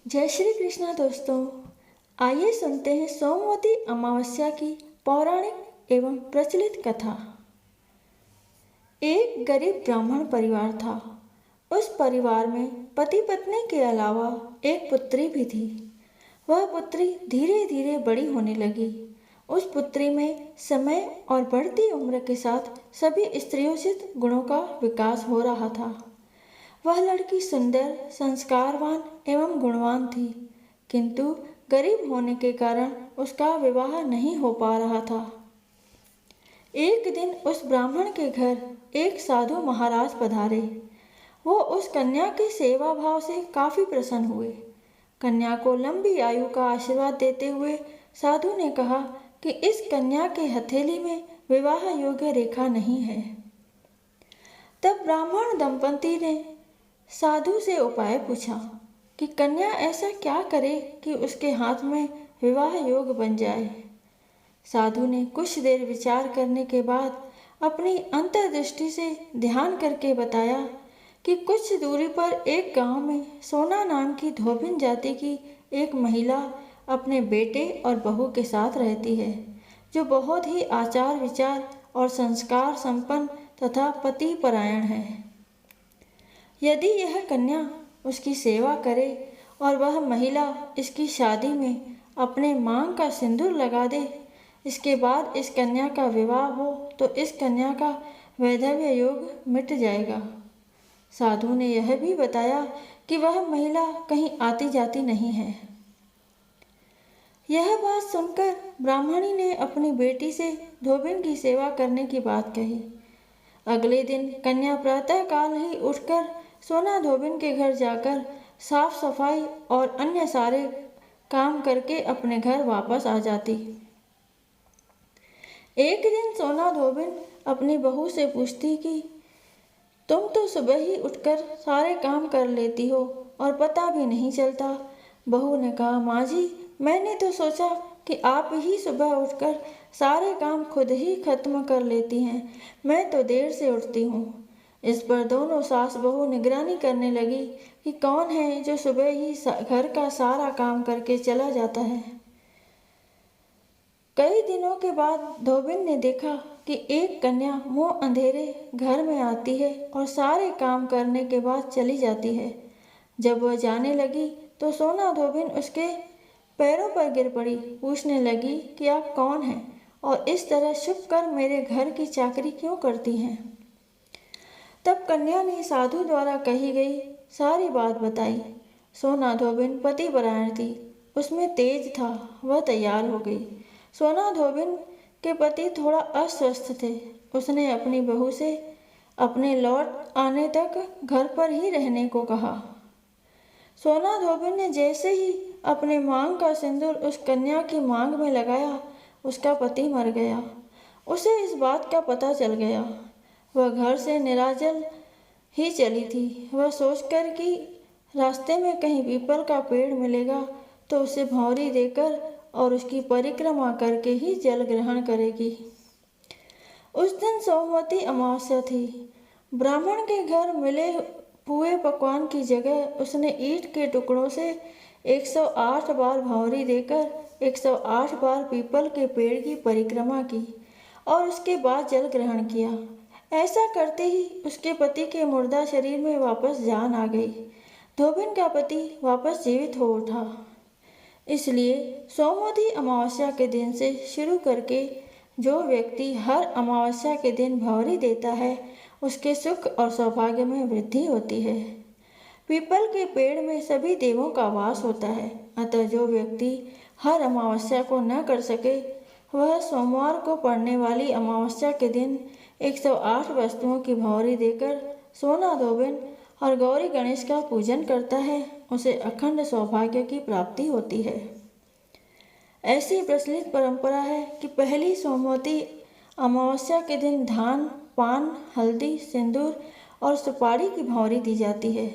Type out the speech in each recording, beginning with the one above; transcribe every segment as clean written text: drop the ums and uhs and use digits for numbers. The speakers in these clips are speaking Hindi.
जय श्री कृष्णा दोस्तों। आइए सुनते हैं सोमवती अमावस्या की पौराणिक एवं प्रचलित कथा। एक गरीब ब्राह्मण परिवार था। उस परिवार में पति पत्नी के अलावा एक पुत्री भी थी। वह पुत्री धीरे धीरे बड़ी होने लगी। उस पुत्री में समय और बढ़ती उम्र के साथ सभी स्त्रियोचित गुणों का विकास हो रहा था। वह लड़की सुंदर, संस्कारवान एवं गुणवान थी, किंतु गरीब होने के कारण उसका विवाह नहीं हो पा रहा था। एक दिन उस ब्राह्मण के घर एक साधु महाराज पधारे। वो उस कन्या के सेवा भाव से काफी प्रसन्न हुए। कन्या को लंबी आयु का आशीर्वाद देते हुए साधु ने कहा कि इस कन्या के हथेली में विवाह योग्य रेखा नहीं है। तब ब्राह्मण दंपति ने साधु से उपाय पूछा कि कन्या ऐसा क्या करे कि उसके हाथ में विवाह योग बन जाए। साधु ने कुछ देर विचार करने के बाद अपनी अंतर्दृष्टि से ध्यान करके बताया कि कुछ दूरी पर एक गांव में सोना नाम की धोबिन जाति की एक महिला अपने बेटे और बहू के साथ रहती है, जो बहुत ही आचार विचार और संस्कार संपन्न तथा पति परायण है। यदि यह कन्या उसकी सेवा करे और वह महिला इसकी शादी में अपने मांग का सिंदूर लगा दे, इसके बाद इस कन्या का विवाह हो तो इस कन्या का वैधव्य योग मिट जाएगा। साधु ने यह भी बताया कि वह महिला कहीं आती जाती नहीं है। यह बात सुनकर ब्राह्मणी ने अपनी बेटी से धोबिन की सेवा करने की बात कही। अगले दिन कन्या प्रातः काल ही उठकर सोना धोबिन के घर जाकर साफ सफाई और अन्य सारे काम करके अपने घर वापस आ जाती। एक दिन सोना धोबिन अपनी बहू से पूछती कि तुम तो सुबह ही उठकर सारे काम कर लेती हो और पता भी नहीं चलता। बहू ने कहा, माँ जी, मैंने तो सोचा कि आप ही सुबह उठकर सारे काम खुद ही खत्म कर लेती हैं। मैं तो देर से उठती हूँ। इस पर दोनों सास बहू निगरानी करने लगी कि कौन है जो सुबह ही घर का सारा काम करके चला जाता है। कई दिनों के बाद धोबिन ने देखा कि एक कन्या मुंह अंधेरे घर में आती है और सारे काम करने के बाद चली जाती है। जब वह जाने लगी तो सोना धोबिन उसके पैरों पर गिर पड़ी। पूछने लगी कि आप कौन हैं और इस तरह छुप कर मेरे घर की चाकरी क्यों करती हैं। तब कन्या ने साधु द्वारा कही गई सारी बात बताई। सोना धोबिन पतिपरायण थी, उसमें तेज था, वह तैयार हो गई। सोना धोबिन के पति थोड़ा अस्वस्थ थे। उसने अपनी बहू से अपने लौट आने तक घर पर ही रहने को कहा। सोना धोबिन ने जैसे ही अपने मांग का सिंदूर उस कन्या की मांग में लगाया, उसका पति मर गया। उसे इस बात का पता चल गया। वह घर से निराजल ही चली थी। वह सोचकर कि रास्ते में कहीं पीपल का पेड़ मिलेगा तो उसे भौंरी देकर और उसकी परिक्रमा करके ही जल ग्रहण करेगी। उस दिन सोमवती अमावस्या थी। ब्राह्मण के घर मिले हुए पकवान की जगह उसने ईंट के टुकड़ों से 108 बार भौंरी देकर 108 बार पीपल के पेड़ की परिक्रमा की और उसके बाद जल ग्रहण किया। ऐसा करते ही उसके पति के मुर्दा शरीर में वापस जान आ गई। धोबिन का पति वापस जीवित हो उठा। इसलिए सोमवती अमावस्या के दिन से शुरू करके जो व्यक्ति हर अमावस्या के दिन भौंरी देता है, उसके सुख और सौभाग्य में वृद्धि होती है। पीपल के पेड़ में सभी देवों का वास होता है। अतः जो व्यक्ति हर अमावस्या को न कर सके, वह सोमवार को पड़ने वाली अमावस्या के दिन 108 वस्तुओं की भौंरी देकर सोना धोबिन और गौरी गणेश का पूजन करता है, उसे अखंड सौभाग्य की प्राप्ति होती है। ऐसी प्रचलित परंपरा है कि पहली सोमवती अमावस्या के दिन धान, पान, हल्दी, सिंदूर और सुपारी की भौंरी दी जाती है।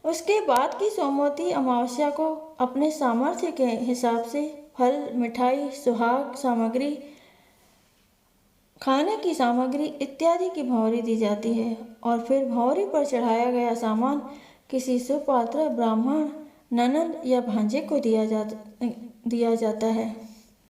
उसके बाद की सोमवती अमावस्या को अपने सामर्थ्य के हिसाब से फल, मिठाई, सुहाग सामग्री, खाने की सामग्री इत्यादि की भौंरी दी जाती है और फिर भौंरी पर चढ़ाया गया सामान किसी सुपात्र ब्राह्मण ननद या भांजे को दिया जाता है।